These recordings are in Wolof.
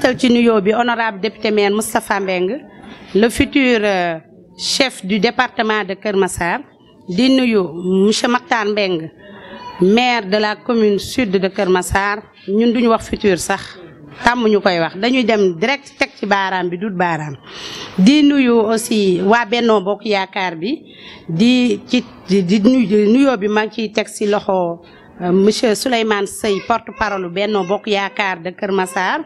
jiital ci nuyoo bi honorable député maire Moustapha Mbeng le futur chef du département de Keur Massar di nuyu monsieur Makhtar Mbeng maire de la commune sud de Keur Massar ñun duñu wax futur sax tàmm ñu koy wax dañuy dem direct teg ci baaraam bi dut baaraam di nuyu aussi waa Benno Bokk Yaakaar bi di nuyoo bi maa ngi ciy teg ci loxo monsieur Souleymane Seye porte-parole Benno Bokk Yaakaar de Keur Massar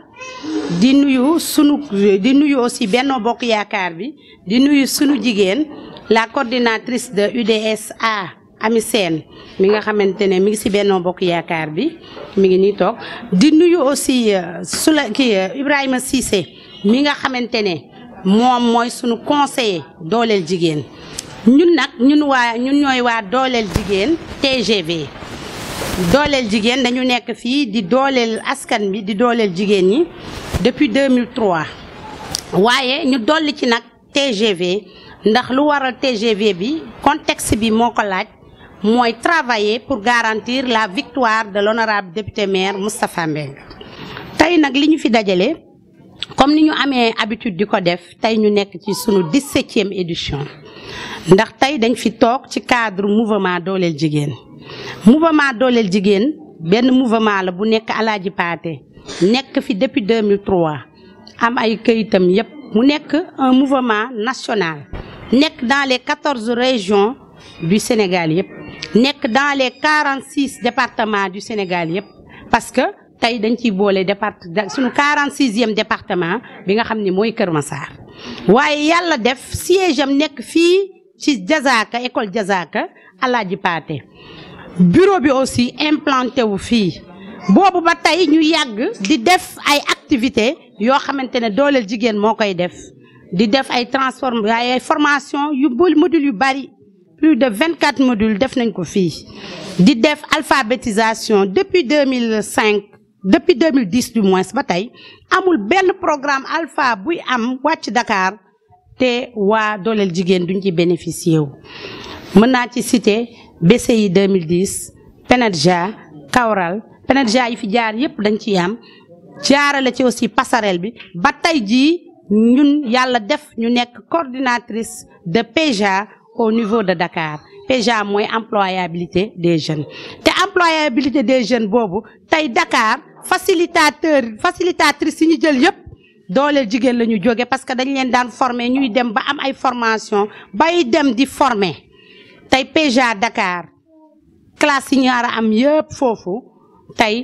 di nuyu aussi Benno Bokk Yaakaar bi di nuyu sunu jigéen la coordinatrice de UDSA Ami Sène mi nga xamante ne mi ngi ci Benno Bokk Yaakaar bi mi ngi nii toog di nuyu aussi Ibrahima Cissé mi nga xamante ne moom mooy sunu conseiller dooleel jigéen ñun nag ñun ñooy waa dooleel jigéen TGV dooleel jigéen dañu nekk fii di dooleel askan bi di dooleel jigéen ñi depuis 2003 waaye ñu dolli ci nag TGV ndax lu waral TGV bi contexte bi moo ko laaj mooy travailler pour garantir la victoire de l'honorable député maire Moustapha Mbeng tey nag li ñu fi dajale comme ni ñu amee habitude di ko def tey ñu nekk ci sunu 17e édition ndax tey dañ fi toog ci cadre mouvement dooleel jigéen mouvement dooleel jigéen benn mouvement la bu nekk Alaaji Paate nekk fi depuis 2003 am ay këyitam yépp mu nekk un mouvement national nekk dans les 14 régions du Sénégal yépp nekk dans les 46 départements du Sénégal yépp parce que tey dañ ciy boole suñu 46e département bi nga xam ne mooy Keur Massar waaye yàlla def siège am nekk fii ci Diazaka école Diazaka Alaaji Paate bureau bi aussi implanté wu fii boobu ba tey ñu yàgg di def ay activités yoo xamante ne dooleel jigéen moo koy def di def ay formation yu module yu bari plus de 24 modules def nañ ko fii di def alphabétisation depuis 2010 du moins ba tey amul benn programme alpha buy am wàcc Dakar te waa dooleel jigéen duñ ci bénéficier wu mën naa ci citer BCI 2010 PENADJA Kawral PENADJA yi fi jaar yépp dañ ci am jaarale ci aussi passerelle bi ba tey jii ñun yàlla def ñu nekk coordinatrice de PEJA au niveau de Dakar PEJA mooy employabilité des jeunes te employabilité des jeunes boobu tey Dakar facilitatrice yi ñu jël yépp dooleel jigéen la ñu jóge parce que dañ leen daan former ñuy dem ba am ay formation bay dem di former tey PEJA Dakar classe yi ñu war a am yépp foofu tey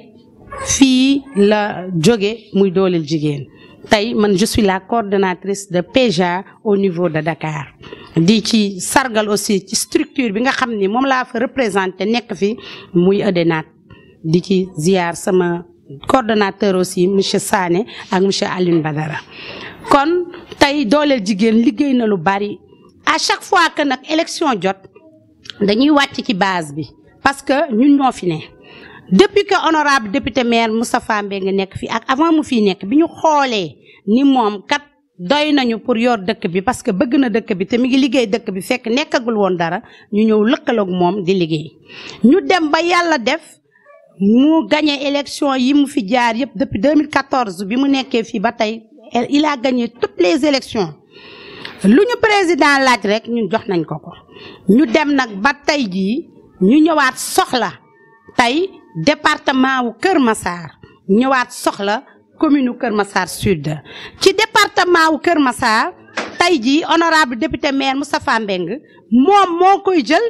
fii la jóge muy dooleel jigéen tey man je suis la coordonnatrice de PEJA au niveau de Dakar di ci sargal aussi ci structure bi nga xam ni moom laa fa représenté nekk fi muy EDENAT di ci ziar sama coordonnateur aussi monsieur Sané ak monsieur Alioune Badara kon tey dooleel jigéen liggéey na lu bari à chaque fois que nag élection jot dañuy wàcc ci base bi parce que ñun ñoo fi ne depuis que honorable député maire Moustapha Mbeng nekk fi ak avant mu fi nekk bi ñu xoolee ni moom kat doy nañu pour yor dëkk bi parce que bëgg na dëkk bi te mi ngi liggéey dëkk bi fekk nekkagul woon dara ñu ñëw lëkkaloog moom di liggéey ñu dem ba yàlla def mu gagné élection yi mu fi jaar yépp depuis 2014 bi mu nekkee fii ba tey il a gagné toutes les élections lu ñu président laaj rek ñun jox nañ ko ñu dem nag ba tey jii ñu ñëwaat soxla tey département wu Keur Massar ñëwaat soxla commune wu Keur Massar Sud ci département wu Keur Massar tey jii honorable député maire Moustapha Mbeng moom moo koy jël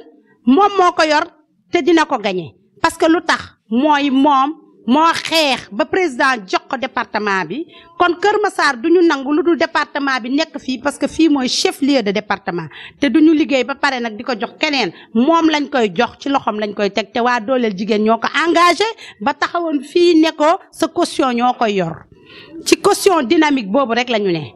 moom moo ko yor te dina ko gagné parce que lu tax mooy moom moo xeex ba président jox ko département bi kon Keur Massar duñu nangu lu dul département bi nekk fii parce que fii mooy chef lieu de département te duñu liggéey ba pare nag di ko jox keneen moom lañ koy jox ci loxoom lañ koy teg te waa dooleel jigéen ñoo ko engagé ba taxawoon fii ne ko sa caution ñoo koy yor ci caution dynamique boobu rek la ñu ne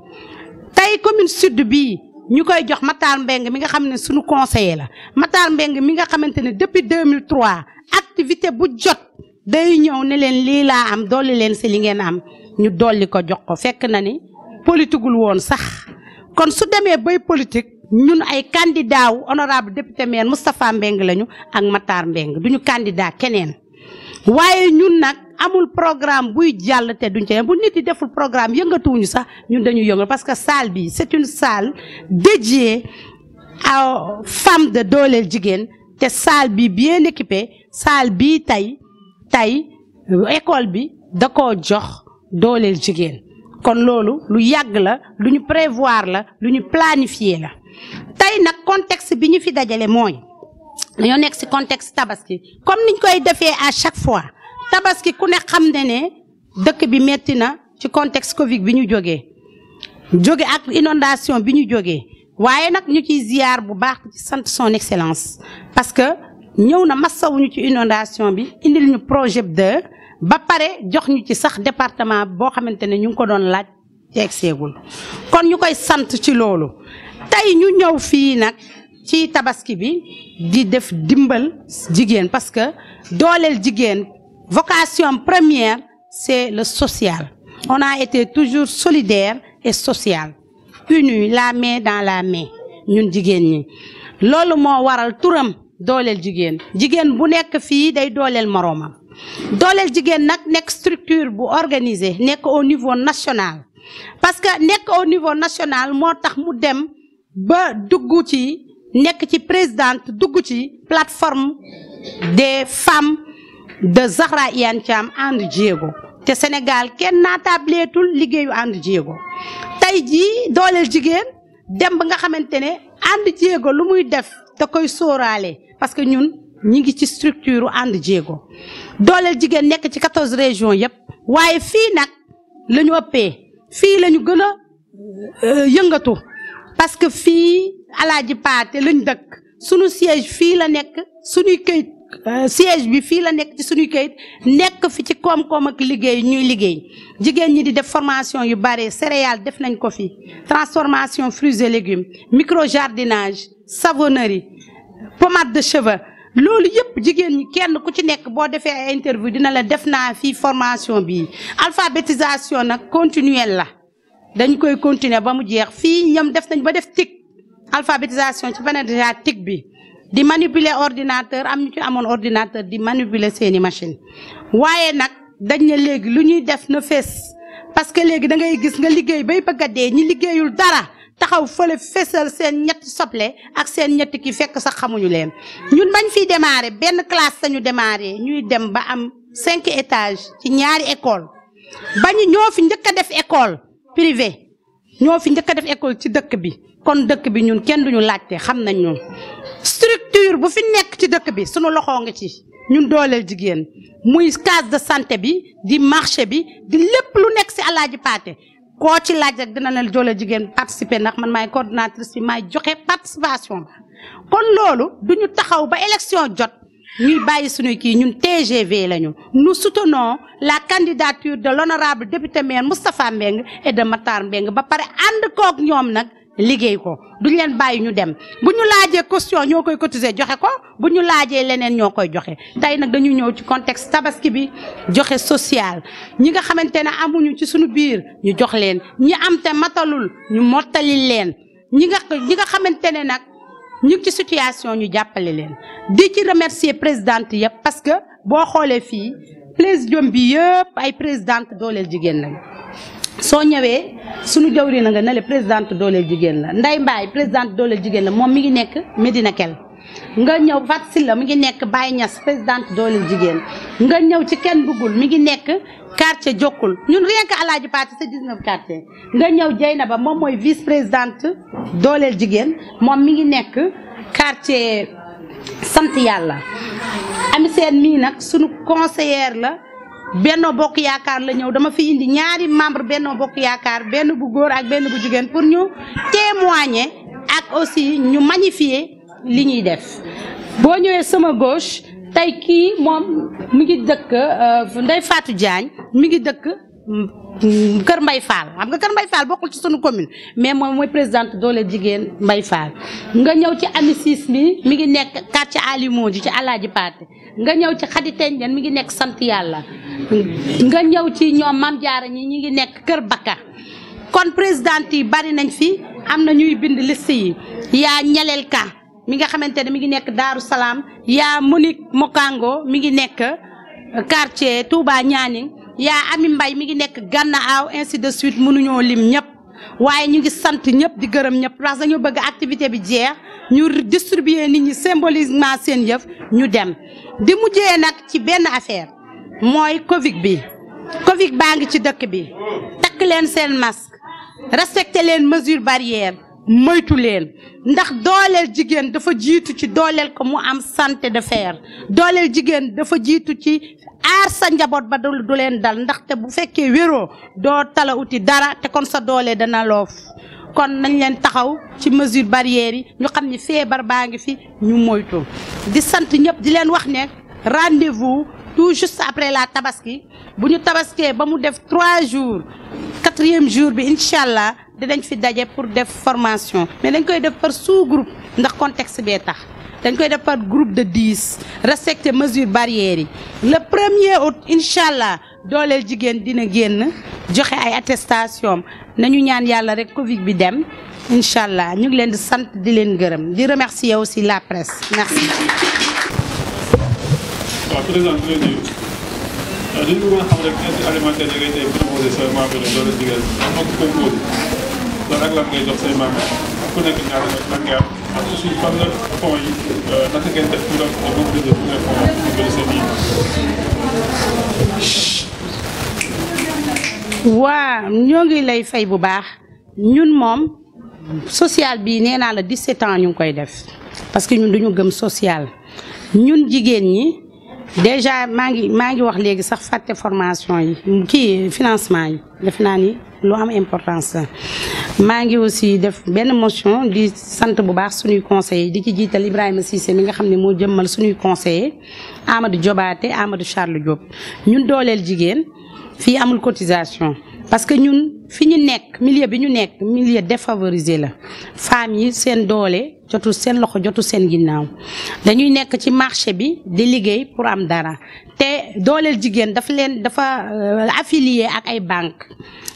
tey commune sud bii ñu koy jox Matar Mbeng mi nga xam ne suñu conseiller la Matar Mbeng mi nga xamante ne depuis 2003 activité bu jot day ñëw ne leen lii laa am dolli leen si li ngeen am ñu dolli ko jox ko fekk na ni politigul woon sax kon su demee bay politique ñun ay candidat wu honorable député maire Moustapha Mbeng lañu ak Matar Mbeng duñu candidat keneen waaye ñun nag amul programme buy jàll te duñ ci bu nit yi deful programme yëngatuwuñu sax ñun dañuy yëngal parce que salle bi c'est une salle dédiée aux femmes de dooleel jigéen te salle bi bien équipée salle bi tey école bi da koo jox dooleel jigéen kon loolu lu yàgg la lu ñu prévoir la lu ñu planifier la tey nag contexte bi ñu fi dajale mooy dañoo nekk ci contexte tabaski comme niñ koy defee à chaque fois tabaski ku ne xam ne dëkk bi metti na ci contexte Covid bi ñu jóge ak inondation bi ñu jógee waaye nag ñu ciy ziar bu baax ci sant son excellence parce que ñëw na massawuñu ci inondation bi indil ñu projet de ba pare jox ñu ci sax département boo xamante ne ñu ngi ko doon laaj teeg seegul kon ñu koy sant ci loolu tey ñu ñëw fii nag ci tabaski bi di def dimbal jigéen parce que dooleel jigéen vocation première c'est le social on a été toujours solidaire et social unis la main dans la main ñun jigéen ñi loolu moo waral turam dooleel jigéen jigéen bu nekk fii day dooleel moroomam dooleel jigéen nag nekk structure bu organisée nekk au niveau national parce que nekk au niveau national moo tax mu dem ba dugg ci nekk ci présidente dugg ci plateforme des femmes de Zahra Iyane Thiam ànd jéego te Sénégal kenn naataableetul liggéeyu ànd jéego tey jii dooleel jigéen dem ba nga xamante ne ànd jéego lu muy def da koy sóoraale parce que ñun ñi ngi ci structure ànd jéego dooleel jigéen nekk ci 14 régions yépp waaye fii nag la ñu ëppee fii la ñu gën a yëngatu parce que fii Alaaji Paate lañ dëkk sunu siège fii la nekk suñuy këyit siège bi fii la nekk ci suñuy këyit nekk fi ci koom-koom ak liggéey ñuy liggéey jigéen ñi di def formation yu bare céréales def nañ ko fi transformation fruits et légumes micro jardinage savonnerie pommade de cheveux loolu yëpp jigéen ñi kenn ku ci nekk boo defee ay interview dina la def naa fii formation bi alphabétisation nag continuelle la dañ koy continuer ba mu jeex fii ñoom def nañ ba def TIC alphabétisation ci beneen déjà TIC bi di manipuler ordinateur am ñu ci amoon ordinateur di manipuler seeni machine waaye nag dañ ne léegi lu ñuy def na fees parce que léegi da ngay gis nga liggéey bay bëgg a dee ñi liggéeyul dara taxaw fële fesal seen ñetti soble ak seen ñetti ki fekk sax xamuñu leen ñun bañ fiy démarrer benn classe sañu démarrer ñuy dem ba am 5 étages ci ñaari école bañu ñoo fi njëkk a def école privée ñoo fi njëkk a def école ci dëkk bi kon dëkk bi ñun kenn duñu laajte xam nañ ñun structure bu fi nekk ci dëkk bi sunu loxo nga ci ñun dooleel jigéen muy case de santé bi di marché bi di lépp lu nekk ci Alaaji Paate koo ci laaj rek dina la dooleel jigéen participer ndax man maay coordinatrice bi maay joxe participation ba kon loolu duñu taxaw ba élection jot ñuy bàyyi suñuy kii ñun TGV lañu nous soutenons la candidature de l'honorable député maire Moustapha Mbeng et de Matar Mbeng ba pare ànd kook ñoom nag liggéey ko duñ leen bàyyi ñu dem bu ñu laajee caution ñoo koy cotiser joxe ko bu ñu laajee leneen ñoo koy joxe tey nag dañu ñëw ci contexte tabaski bi joxe social ñi nga xamante ne amuñu ci suñu biir ñu jox leen ñi am te matalul ñu mottali leen ñi nga xamante ne nag ñu ngi ci situation ñu jàppale leen di ci remercier présidente yëpp parce que boo xoolee fii présidium bi yëpp ay présidente dooleel jigéen lañu soo ñëwee suñu jawri na nga ne le présidente dooleel jigéen la Ndeye Mbaye présidente dooleel jigéen la moom mi ngi nekk Medina Kell nga ñëw Fat Silla mi ngi nekk Baye Niass présidente dooleel jigéen nga ñëw ci kenn duggul mi ngi nekk quartier Jokkul ñun rien que Alaaji Paate c'est 19 quartier nga ñëw Dieynaba moom mooy vice présidente dooleel jigéen moom mi ngi nekk quartier sant yàlla Ami Seen mii nag sunu conseillère la Benno Bokk Yaakaar la ñëw dama fi indi ñaari membre Benno Bokk Yaakaar benn bu góor ak benn bu jigéen pour ñu témoigner ak aussi ñu magnifier li ñuy def boo ñëwee sama gauche tey kii moom mi ngi dëkk Ndeye Fatou Diagne mi ngi dëkk Kër Mbay Fall xam nga Kër Mbay Fall bokkul ci sunu commune mais moom mooy présidente dooleel jigéen Mbay Fall nga ñëw ci amisis mi ngi nekk quartier Alimo ji ci Alaaji Paate nga ñëw ci Xadi Teñjan mi ngi nekk sant yàlla nga ñëw ci ñoom Mam Jaara ñi ngi nekk Kër Bakka kon présidente yi bari nañ fi am na ñuy bind liste yi yaa ñeleel ka mi nga xamante ne mi ngi nekk Daaru Salaam yaa Monique Mokango mi ngi nekk quartier Touba Nianing yaa Ami Mbay mi ngi nekk Gànna Aw ainsi de suite mënuñoo lim ñëpp waaye ñu ngi sant ñëpp di gërëm ñëpp parce que dañoo bëgg activité bi jeex ñu distribuer nit ñi symboliquement seen yëf ñu dem di mujjee nag ci benn affaire mooy Covid bi Covid baa ngi ci dëkk bi takk leen seen masque respecté leen mesures barrières moytu leen ndax dooleel jigéen dafa jiitu ci dooleel ko mu am santé de fer dooleel jigéen dafa jiitu ci aar sa njaboot ba du leen dal ndaxte bu fekkee wéroo doo tala uti dara te kon sa doole dana loof kon nañ leen taxaw ci mesure barrières yi ñu xam ni feebar baa ngi fi ñu moytu di sant ñëpp di leen wax ne rendez-vous tout juste après la tabaski bu ñu tabaskee ba mu def 3 jours 4e jour bi incha allah dinañ fi daje pour def formation mais dañ koy def par sous-groupe ndax contexte bee tax dañ koy def par groupe de 10 respecter mesures barrières yi le 1er août incha allah dooleel jigéen dina génn joxe ay attestation nañu ñaan yàlla rek Covid bi dem incha allah ñu ngi leen di sant di leen gërëm di remercier aussi la presse merci. waaw président di leen nuyu dañu bëggoon xam rek aide alimentaire yi ngay tey proposé say membres yi doole jigéen am na ko composé loolu ak lan ngay jox say membres ku nekk ñaar lan ngay am ak aussi fan la fonds yi naka ngeen def pour mobiliser pour les fonds pour dimbali seen yi. waa ñoo ngi lay fay bu baax ñun moom social bi nee naa la 17 ans ñu ngi koy def parce que ñun duñu gëm social ñun jigéen ñi. déjà maa ngi wax léegi sax fàtte formation yi kii financement yi def naa ni lu am importance la maa ngi aussi def benn motion di sant bu baax suñuy conseillers di ci jiital Ibrahima Cissé mi nga xam ne moo jëmmal suñuy conseillers Amadou Diobaté Amadou Charles Diop ñun dooleel jigéen fii amul cotisation parce que ñun fi ñu nekk milieu bi ñu nekk milieu défavorisé la femmes yi seen doole jotul seen loxo jotul seen ginnaaw dañuy nekk ci marché bi di liggéey pour am dara te dooleel jigéen dafa affilié ak ay banque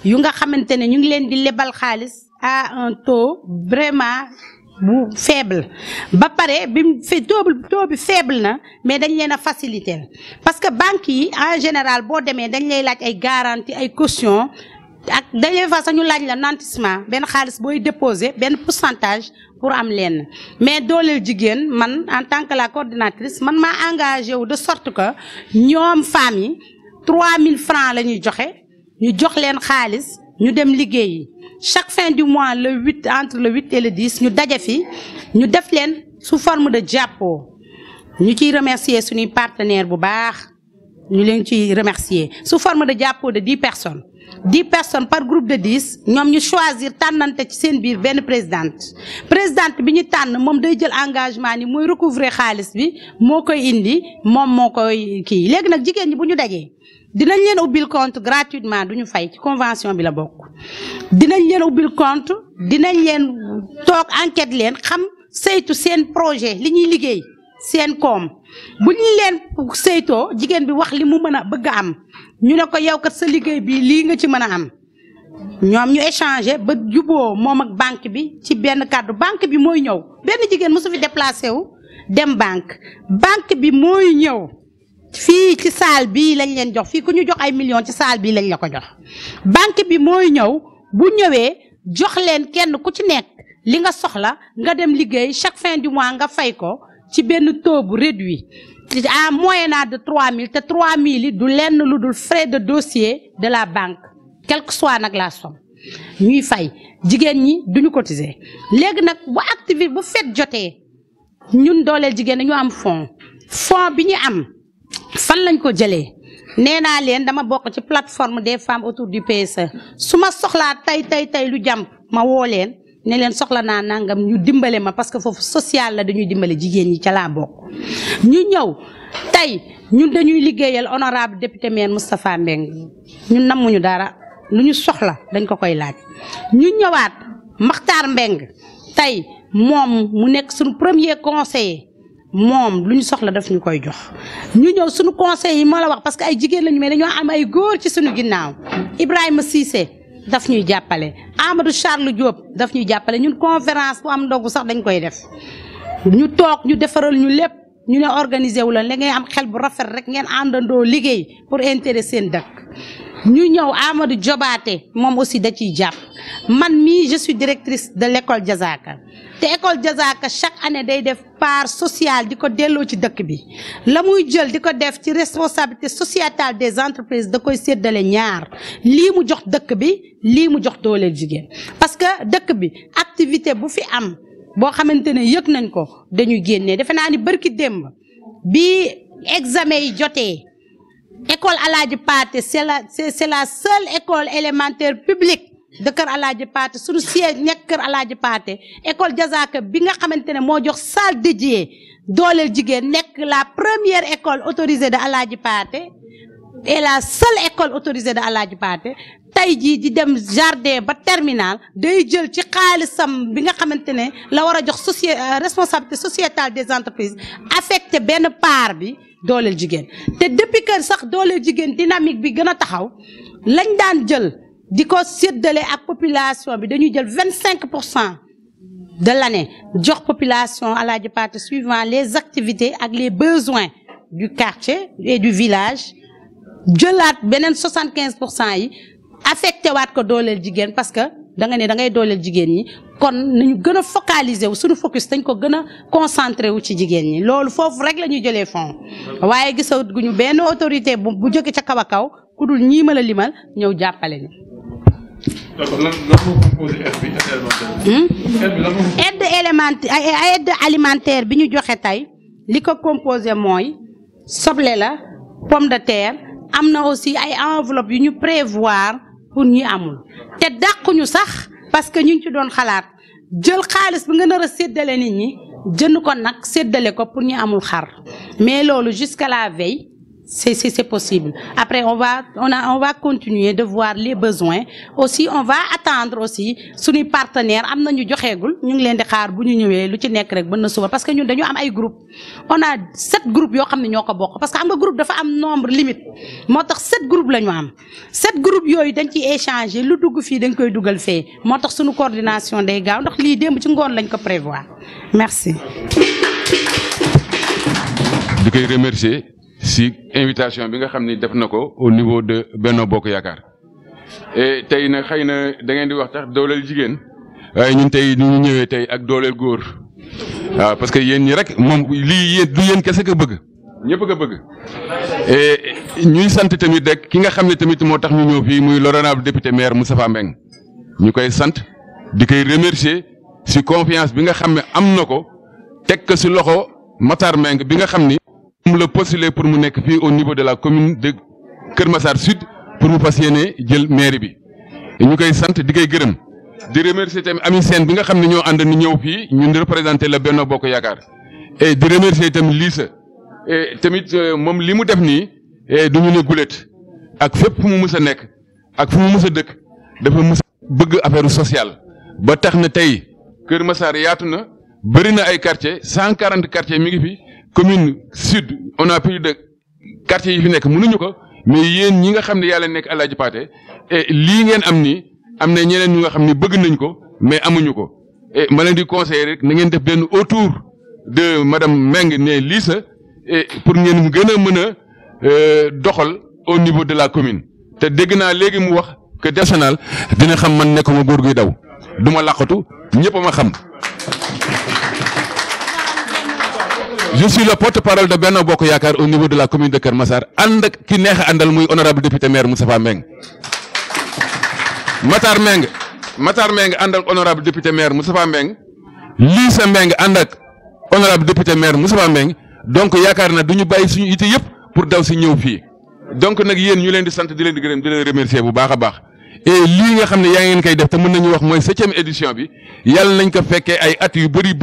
yu nga xamante ne ñu ngi leen di lebal xaalis à un taux vraiment bu faible ba pare taux bi faible na mais dañ leen a faciliter parce que banques yi en général boo demee dañ lay laaj ay garantie ay caution ak dañuy fa sax ñu laaj la nantissement benn xaalis booy déposer benn pourcentage pour am leen mais dooleel jigéen man en tant que la coordinatrice man maa engagé wu de sorte que ñoom femmes yi 3000 francs la ñuy joxe ñu jox leen xaalis ñu dem liggéeyi chaque fin du mois entre le 8 et le 10 ñu daje fi ñu def leen sous forme de jàppoo ñu ciy remercier suñuy partenaire bu baax ñu leen ciy remercier sous forme de jàppoo de 10 personnes 10 personnes par groupe de 10 ñoom ñu choisir tànnante ci seen biir benn présidente bi ñu tànn moom day jël engagement ni mooy recouvrer xaalis bi moo koy indi moom moo koy kii léegi nag jigéen ñi bu ñu dajee dinañ leen ubbil compte gratuitement duñu fay ci convention bi la bokk dinañ leen ubbil compte dinañ leen toog enquête leen xam saytu seen projet li ñuy liggéey seen koom bu ñu leen saytoo jigéen bi wax li mu mën a bëgg a am ñu ne ko yow kat sa liggéey bi lii nga ci mën a am ñoom ñu échanger ba juboo moom ak banque bi ci benn kàddu banque bi mooy ñëw benn jigéen mosu fi déplacé wu dem banque bi mooy ñëw fii ci salle bii lañ leen jox fii ku ñu jox ay millions ci salle bii lañ la ko jox banque bi mooy ñëw bu ñëwee jox leen kenn ku ci nekk li nga soxla nga dem liggéey chaque fin du mois nga fay ko ci benn taux bu réduit à moyennant de 3000 te 3000 yi du lenn lu dul frais de dossier de la banque quelle que soit nag la somme ñuy fay jigéen ñi duñu cotiser léegi nag bu activité bu fête jotee ñun dooleel jigéen dañu am fonds bi ñu am fan lañ ko jëlee nee naa leen dama bokk ci plateforme des femmes autour du PSE su ma soxlaa tey lu jàmp ma woo leen ne leen soxla naa nangam ñu dimbale ma parce que foofu social la dañuy dimbale jigéen ñi ca laa bokk ñu ñëw tey ñun dañuy liggéeyal honorable député maire Moustapha Mbeng ñun namuñu dara lu ñu soxla dañ ko koy laaj ñu ñëwaat Makhtar Mbeng tey moom mu nekk suñu premier conseiller moom lu ñu soxla daf ñu koy jox ñu ñëw suñu conseil yi ma la wax parce que ay jigéen lañu mais dañoo am ay góor ci suñu ginnaaw Ibrahima Cissé daf ñuy jàppale Amadou Charles Diop daf ñuy jàppale ñun conférence bu am ndogu sax dañ koy def ñu toog ñu defaral ñu lépp ñu ne organiser wu la ngay am xel bu rafet rek ngeen àndandoo liggéey pour intérêt seen dëkk ñu ñëw Amadou Jobaate moom aussi da ciy jàpp man mii je suis directrice de l'école Diazaka te école Diazaka chaque année day def part sociale di ko delloo ci dëkk bi la muy jël di ko def ci responsabilité sociétale des entreprises da koy séddale ñaar lii mu jox dëkk bi lii mu jox dooleel jigéen parce que dëkk bi activité bu fi am boo xamante ne yëg nañ ko dañuy génnee defe naa ni bërki démb bi examen yi jotee école Alaaji Paate c'est la seule école élémentaire publique de Kër Alaaji Paate suñu siège nekk Kër Alaaji Paate école Diazaka bi nga xamante ne moo jox salle dédiée dooleel jigéen nekk la première école autorisée de Alaaji Paate et la seule école autorisée de Alaaji Paate tey jii di dem jardin ba terminal day jël ci xaalisam bi nga xamante ne la war a jox responsabilité sociétale des entreprises affecté benn part bi dooleel jigéen te depuis que sax dooleel jigéen dynamique bi gën a taxaw lañ daan jël di ko séddale ak population bi dañuy jël 25% de l'année jox population Alaaji Paate suivant les activités ak les besoins du quartier et du village jëlaat beneen 75% yi affecté waat ko dooleel jigéen parce que da nga ne da ngay dooleel jigéen ñi kon nañu gën a focaliser wu suñu focus dañ ko gën a concentré wu ci jigéen ñi loolu foofu rek la ñuy jëlee fond waaye gisaguñu benn autorité bu jóge ca kaw a kaw ku dul ñii ma la limal ñëw jàppale ñu. d'accord lan moo composé aide alimentaire bi ñu joxe tey li ko composé mooy soble la pomme de terre am na aussi ay enveloppe yu ñu prévoir pour ñi amul te dàquñu sax parce que ñu ngi ci doon xalaat jël xaalis bi nga nar a séddale nit ñi jënd ko nag séddale ko pour ñi amul xar mais loolu jusqu'à la veille c'est possible après on va continuer de voir les besoins aussi on va attendre aussi suñuy partenaire am na ñu joxeegul ñu ngi leen di xaar bu ñu ñëwee lu ci nekk rek mën na suba parce que ñun dañu am ay groupe on a 7 groupes yoo xam ne ñoo ko bokk parce que am nga groupe dafa am nombre limite moo tax 7 groupes la ñu am 7 groupes yooyu dañ ciy échanger lu dugg fii dañ koy dugal fee moo tax suñu coordination day gaaw ndax lii démb ci ngoon lañ ko prévoir merci. di koy remercier si invitation bi nga xam ni def na ko au niveau de Benno Bokk Yaakaar et tey nag xëy na da ngeen di wax tax dooleel jigéen waaye ñun tey ñu ñëwee tey ak dooleel góor waaw parce que yéen ñi rek moom lii yéen du yéen kese ko bëgg ñëpp ko bëgg et ñuy sant tamit rek ki nga xam ne tamit moo tax ñu ñëw fii muy l'honorable député maire Moustapha Mbeng ñu koy sant di koy remercier si confiance bi nga xam ne am na ko teg ko si loxo Matar Mbeng bi nga xam ni mu la postuler pour mu nekk fii au niveau de la commune de Kër Massar Sud pour mu fas yéene jël mairie bi ñu koy sant di koy gërëm di remercier tamit Ami Sène bi nga xam ne ñoo ànd ni ñëw fii ñun di représenter la Benno Bokk Yaakaar et di remercier tamit Lissa et tamit moom li mu def nii du ñu ne gulet ak fépp fu mu mus a nekk ak fu mu mus a dëkk dafa mus a bëgg affaire sociale ba tax na tey Kër Massar yaatu na bëri na ay quartiers 140 quartiers mi ngi fi. commune sud on a plus de quartiers yi fi nekk mënuñu ko mais yéen ñi nga xam ne yàlla nekk Alaaji Paate et lii ngeen am nii am na ñeneen ñu nga xam ne bëgg nañ ko mais amuñu ko et ma leen di conseiller rek na ngeen def benn autour de madame Meng ne Lissa et pour ngeen gën a mën a doxal au niveau de la commune te dégg naa léegi mu wax que national dina xam man nekkuma góor guy daw du ma laqatu ñëpp a ma xam. Je suis le porte-parole de Benno Bokk Yaakaar au niveau de la commune de Kër Massar ànd ak ki neex a àndal muy honorable député maire Moustapha Mbeng Matar Mbeng ànd ak honorable député maire Moustapha Mbeng Lissa Mbeng ànd ak honorable député maire Moustapha Mbeng donc yaakaar na du ñu bàyyi suñu ité yëpp pour daw si ñëw fii donc nag yéen ñu leen di sant di leen di gërëm di leen remercier bu baax a baax et lii nga xam ne yaa ngeen koy def te mën nañu wax mooy 7e édition bi yàlla nañ ko fekkee ay at yu bëri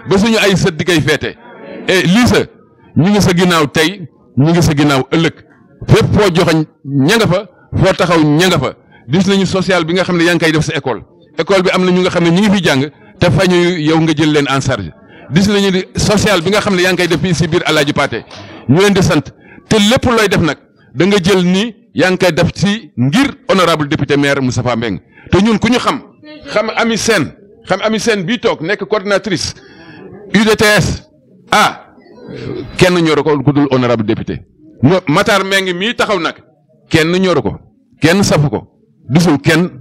ba suñu ay sët di koy feete et Lissa ñu ngi sa ginnaaw tey ñu ngi sa ginnaaw ëllëg fépp foo joxañ ña nga fa foo taxaw ña nga fa gis nañu social bi nga xam ne yaa ngi koy def sa école bi am na ñu nga xam ne ñu ngi fi jàng te fañu yow nga jël leen en charge gis nañu social bi nga xam ne yaa ngi koy def fii si biir Alaaji Paate ñu leen di sant te lépp looy def nag da nga jël ni yaa ngi koy def si ngir honorable député maire Moustapha Mbeng te ñun ku ñu xam Ami Sène bii toog nekk coordinatrice UDTS kenn ñoru ko ku dul honorable député Matar Mbengue mii taxaw nag kenn ñoru ko kenn safu ko disul kenn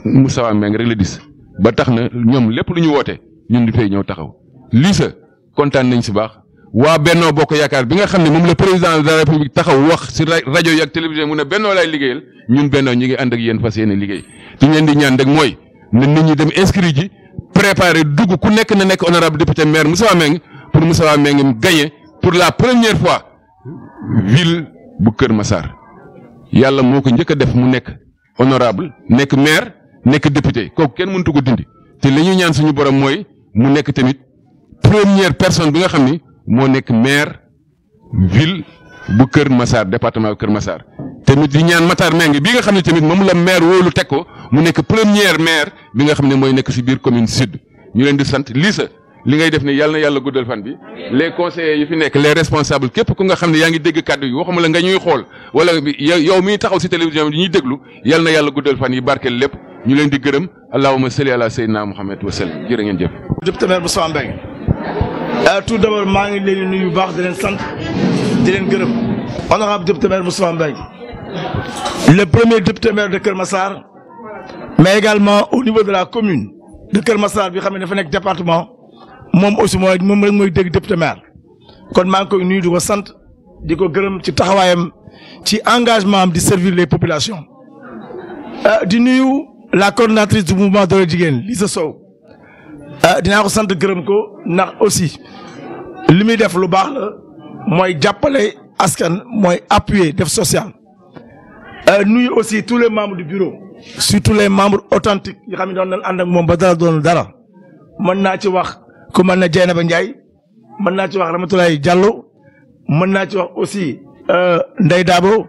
Moustapha Mbengue rek la dis ba tax na ñoom lépp lu ñu woote ñun di fay ñëw taxaw lii sa kontaan nañ si baax waa Benno Bokk Yaakaar bi nga xam ne moom la président de la république taxaw wax si rajo yi ak télévision mu ne Benno lay liggéeyal ñun Benno ñu ngi ànd ak yéen fas yéene liggéey te ñu leen di ñaan rek mooy na nit ñi dem inscrit ji préparer dugg ku nekk na nekk honorable député maire Moustapha Mbengue pour Moustapha Mbengue gagner pour la première fois ville bu Kër Massar yàlla moo ko njëkk a def mu nekk honorable nekk maire nekk député kooku kenn mëntu ko dindi te li ñuy ñaan suñu borom mooy mu nekk tamit première personne bi nga xam ni moo nekk maire ville bu Kër Massar département bu Kër Massar tamit di ñaan Matar Mbengue bi nga xam ne tamit moom la maire wóolu teg ko mu nekk première maire bi nga xam ne mooy nekk si biir commune sud ñu leen di sant lii sa li ngay def ne yàlla na yàlla guddal fan bi les conseillers yi fi nekk les responsables képp ku nga xam ne yaa ngi dégg kàddu yi waxuma la nga ñuy xool wala yow miy taxaw si télévision bi ñuy déglu yàlla na yàlla guddal fan yi barkeel lépp ñu leen di gërëm allahumma salli ala sayyidina Muhammad wa sallam jërë ngeen jëf. député maire Moustapha Mbengue tout d'abord maa ngi leen di nuyu bu baax di leen sant di leen gërëm honorable député maire Moustapha Mbengue le premier député maire de Kër Massar mais également au niveau de la commune de Kër Massar bi xam ne dafa nekk département moom aussi moom rek mooy dégg député maire kon maa ngi koy nuyu di ko sant di ko gërëm ci taxawaayam ci engagement am di servir les populations di nuyu la coordonnatrice du mouvement Dooleel Jigéen Lissa Sow dinaa ko sant gërëm ko ndax aussi li muy def lu baax la mooy jàppale askan mooy appuyer def social nuyu aussi tous les membres du bureau surtout les membres authentiques yi xam ne doon nañ ànd ak moom ba dara doonul dara mën naa ci wax ku mën na Dieynaba Ndiaye mën naa ci wax Ramatoulaye Diallo mën naa ci wax aussi Ndeye Dabo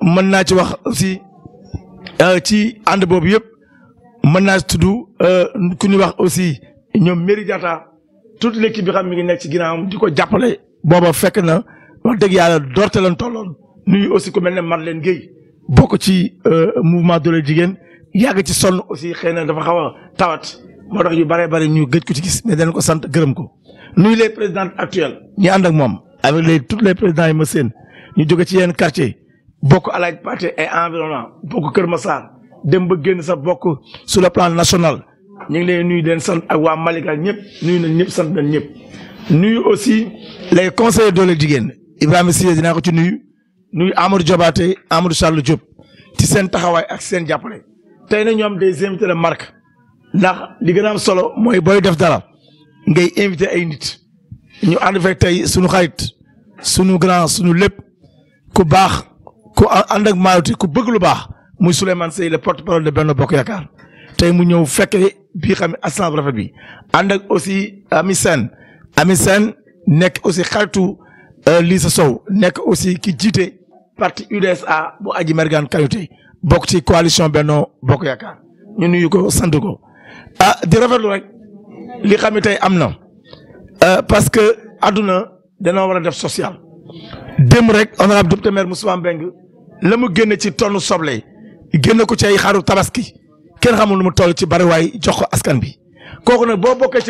mën naa ci wax aussi ci ànd boobu yëpp mën naa tudd ku ñuy wax aussi ñoom Mairie Diatta toute l'équipe bi xam mi ngi nekk ci ginnaawam di ko jàppale booba fekk na wax dëgg yàlla doorte leen tolloon nuyu aussi ku mel ne Marlène Gueye bokk ci mouvement Dooleel Jigéen yàgg ci sonn aussi xëy na dafa xaw a tawat moo tax yu bëree bëri ñu gëj ko ci gis mais dañ ko sant gërëm ko nuyu les présidents actuels ñi ànd ak moom avec les tous les présidents yi ma seen ñu jóge ci yenn quartier bokk Alaaji Pathé et environnement bokk Kër Massar dem ba génn sax bokk sur le plan national ñu ngi leen nuyu leen sant ak waa Malika ñëpp nuyu nañ ñëpp sant nañ ñëpp. nuyu aussi les conseillers Dooleel Jigéen Ibrahima Cissé dinaa ko ci nuyu Amadou Diobaté Amadou Charles Diop ci seen taxawaay ak seen jàppale tey na ñoom des invités de marque ndax li gën a am solo mooy booy def dara ngay invité ay nit ñu ànd fekk tey sunu xarit sunu grand sunu lépp ku baax ku ànd ak maayoti ku bëgg lu baax muy Souleymane Seye le porte-parole de Benno Bokk Yaakaar tey mu ñëw fekke bii xam ne assemblée rafet bi ànd ak aussi Ami Sène nekk aussi xaritu Lissa Sow nekk aussi ki jiite parti UDSA bu Aji Mergane Kanouté bokk ci coalition Benno Bokk Yaakaar ñu nuyu ko sant ko di rafetlu rek li xam ne tey am na parce que àdduna danoo war a def social dem rek honorable député maire Moustapha Mbengue la mu génne ci tonne soble génne ko ci ay xaru tabaski kenn xamul nu mu toll ci bariwaay jox ko askan bi kooku nag boo bokkee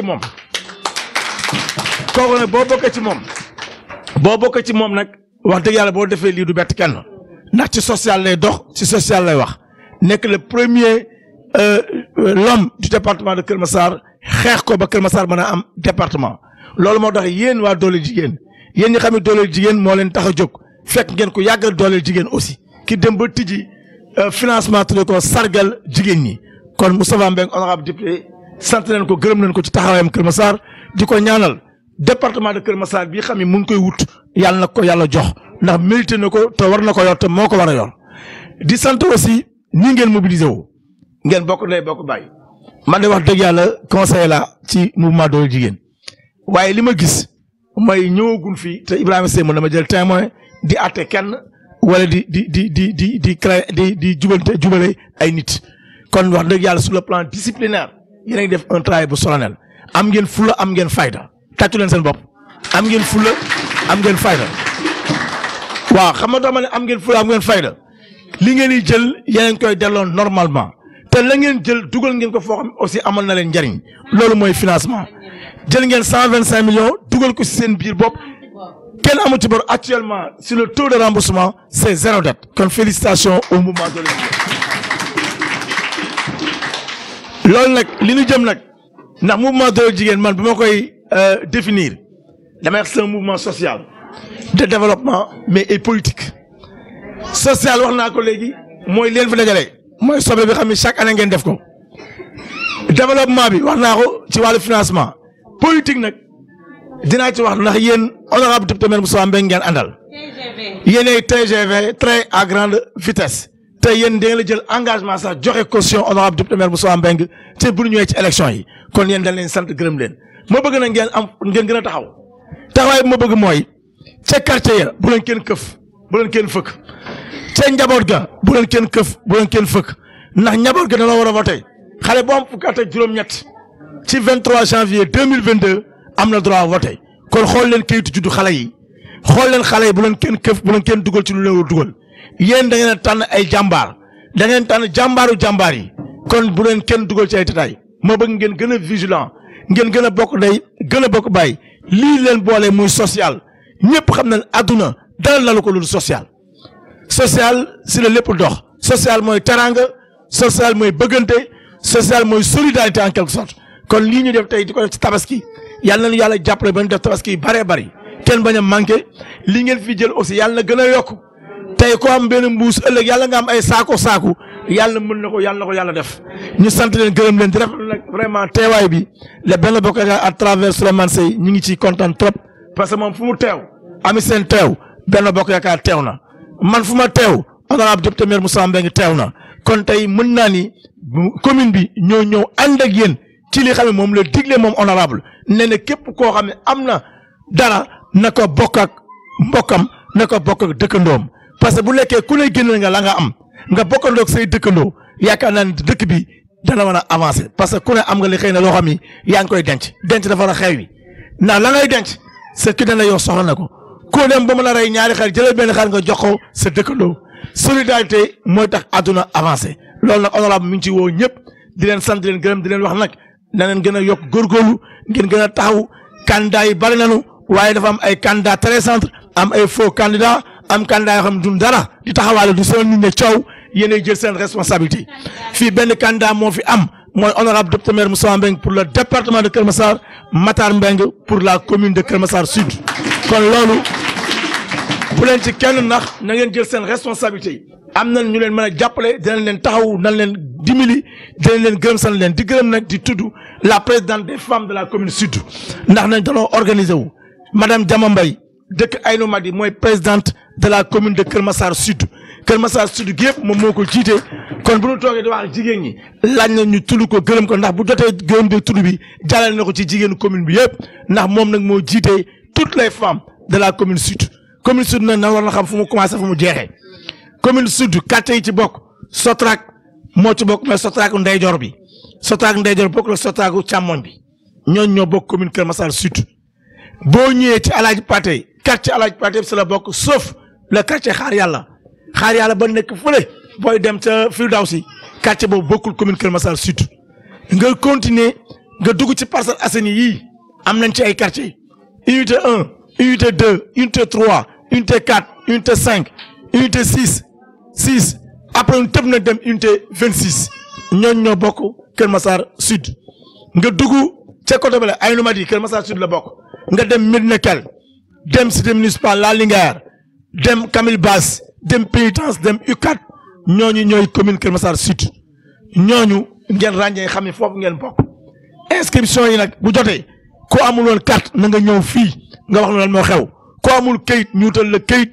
ci moom nag wax dëgg yàlla boo defee lii du bett kenn ndax ci social lay dox ci social lay wax nekk le premier l'homme du département de Kër Massar xeex ko ba Kër Massar mën a am département loolu moo tax yéen waa Dooleel Jigéen yéen ñi xam ne Dooleel Jigéen moo leen tax a jóg fekk ngeen ko yàggal Dooleel Jigéen aussi ki dem ba tijji financement tudde ko sargal jigéen ñi kon Moustapha Mbengue honorable député sant leen ko gërëm leen ko ci taxawaayam Kër Massar di ko ñaanal département de Kër Massar bii xam ne mu ngi koy wut yàlla na ko yàlla jox ndax mérité na ko te war na ko yor te moo ko war a yor di sant aussi nii ngeen mobilisé wu ngeen bokk ndey bokk bàyyi man de wax dëgg yàlla conseiller la ci mouvement Dooleel Jigéen waaye li ma gis mooy ñëwagul fii te Ibrahima Seye dama jël témoin di àtte kenn wala di jubale ay nit kon wax dëgg yàlla sur le plan disciplinaire yéen a ngi def un travail bu solennel am ngeen fulla am ngeen fayda tàccu leen seen bopp am ngeen fulla am ngeen fayda waaw xam nga dama ne am ngeen fulla am ngeen fayda li ngeen di jël yéen koy delloo normalement te la ngeen jël dugal ngeen ko foo xam aussi amal na leen njariñ loolu mooy financement jël ngeen 125 millions dugal ko ci seen biir bopp kenn amu ci bor actuellement sur le taux de remboursement c'est 0 dette kon félicitations au mouvement Dooley Jigéen loolu nag li ñu jëm nag ndax mouvement Dooley Jigéen man bu ma koy définir damay wax c'est un mouvement social de développement mais et politique social wax naa ko léegi mooy leen fi dajale mooy soble bi xam ne chaque année ngeen def ko développement bi wax naa ko ci wàllu financement politique nag dinaa ci wax ndax yéen honorable député maire Moussa Mbengue ngeen àndal yéenay TGV train à grande vitesse te yéen da ngeen la jël engagement sax joxe caution honorable député maire Moussa Mbengue te bu ñu ñëwee ci élection yi kon yéen dañ leen sant gërëm leen ma bëgg na ngeen gën a taxaw taxawaay bi ma bëgg mooy ca quartier ya bu leen kenn këf bu leen kenn fëkk ca njaboot ga bu leen kenn këf bu leen kenn fëkk ndax njaboot ga dana war a voté xale bu am fukki at ak juróom-ñett ci 23 janvier 2022 am na droit voté kon xool leen kayitu juddu xale yi xool leen xale yi bu leen kenn këf bu leen kenn dugal ci lu leen war dugal yéen da ngeen a tànn ay jàmbaar da ngeen tànn jàmbaaru jàmbaar yi kon bu leen kenn dugal ci ay détails ma bëgg ngeen gën a vigilant ngeen gën a bokk day gën a bokk bàyyi lii leen boole muy social ñëpp xam nañ àdduna dara lalu ko lu social si la lépp dox social mooy teranga social mooy bëggante social mooy solidarité en quelque sorte kon lii ñu def tey di ko def ci tabaski yàlla nañu yàlla jàppale ba ñu def tabaski yi bëree bëri kenn bañ a manqué li ngeen fi jël aussi yàlla na gën a yokk tey ko am benn mbuus ëllëg yàlla nga am ay saaku yàlla mën na ko yàlla def ñu sant leen gërëm leen di rafetlu nag vraiment teewaay bi la benn bokk à travers Souleymane Seye ñu ngi ciy kontaan trop parce que moom fu mu teew ami seen teew benn bokk yaakaar teew na man fu ma teew honorable député maire Moussa Mbengue teew na kon tey mën naa ni commune bi ñoo ñëw ànd ak yéen ci li xam ne moom la digle moom honorable nee na képp koo xam ne am na dara na ko bokk ak mbokkam na ko bokk ak dëkkandoom parce que bu lekkee ku ne génn nga la nga am nga bokkandoo ak say dëkkandoo yaakaar naa ne dëkk bi dana mën a avancer parce que ku ne am nga li xëy na loo xam ni yaa ngi koy denc dafa war a xew wi ndax la ngay denc sa ki dana yow soxla na ko koo dem ba mën a rey ñaari xar jëlal benn xar nga jox ko sa dëkkandoo solidarité mooy tax àdduna avancer loolu nag honorable mi ngi ci woo ñëpp di leen sant di leen gërëm di leen wax nag na leen gën a yokk góorgóorlu ngeen gën a taxaw candidat yi bari nañu waaye dafa am ay candidat très centre am ay faux candidat am candidat yoo xam ne duñ dara di taxawaale du seen nit ne coow yéenay jël seen responsabilité fii benn candidat moo fi am mooy honorable député maire Moussa Mbengue pour le département de Keur Massar Matar Mbengue pour la commune de Keur Massar Sud kon loolu bu leen ci kenn nax na ngeen jël seen responsabilité am nañ ñu leen mën a jàppale dinañ leen taxaw nañ leen dimbali dinañ leen gërëm sant leen di gërëm nag di tudd la présidente des femmes de la commune sud ndax nañ dañoo organiser wu madame Diama Mbaye dëkk Aynou Madi mooy présidente de la commune de Keur Massar Sud Keur Massar Sud gi yëpp moom moo ko jiite kon bu ñu toogee di wax jigéen ñi laaj na ñu tudd ko gërëm ko ndax bu jotee gërëm de tudd bi jàllale na ko ci jigéenu commune bi yëpp ndax moom nag moo jiite toutes les femmes de la commune sud commune sud nag na war na xam fu mu commencé fu mu jeexee commune sud quartier yi ci bokk Sotrac moo ci bokk mais Sotrac ndeyjoor bi Sotrac ndeyjoor bokk la Sotrac càmmoñ bi ñooñu ñoo bokk commune Keur Massar Sud boo ñëwee ci Alaaji Paté quartier Alaaji Paté si la bokk sauf le quartier xaar yàlla ba nekk fële booy dem ca Firdawsi quartier boobu bokkul commune Keur Massar Sud nga continuer nga dugg ci Parcelles Assainies yii am nañ ci ay quartier unité 1 unité 2 unité 3 unité 4 unité 5 unité 6 après ñu tëb na dem unité 26 ñooñu ñoo bokk Keur Massar Sud nga dugg ca côté bale Aynou Madi Keur Massar Sud la bokk nga dem Médina Kell dem cité municipale La Linguère dem Camille Basse dem Pénitence dem U4 ñooñu ñooy commune Keur Massar Sud ñooñu ngeen ràññee xam ne foofu ngeen bokk inscription yi nag bu jotee ko amul woon carte na nga ñëw fii nga wax lan moo xew ko amul kayit ñu wutal la kayit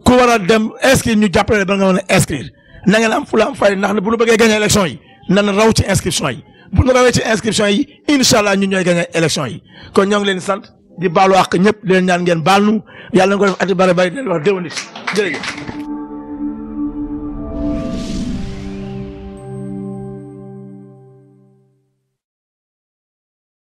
ku war a dem inscrire ñu jàppale ba nga mën a inscrire na ngeen am fula am fay ndax ne bu ñu bëggee gagné élection yi nan raw ci inscription yi bu ñu rawee ci inscription yi incha allah ñun ñooy gagné élection yi kon ñoo ngi leen di sant di baalu àq ñëpp di leen ñaan ngeen baal nu yàlla na ko def ati bari bari di leen wax déwén jërëjëf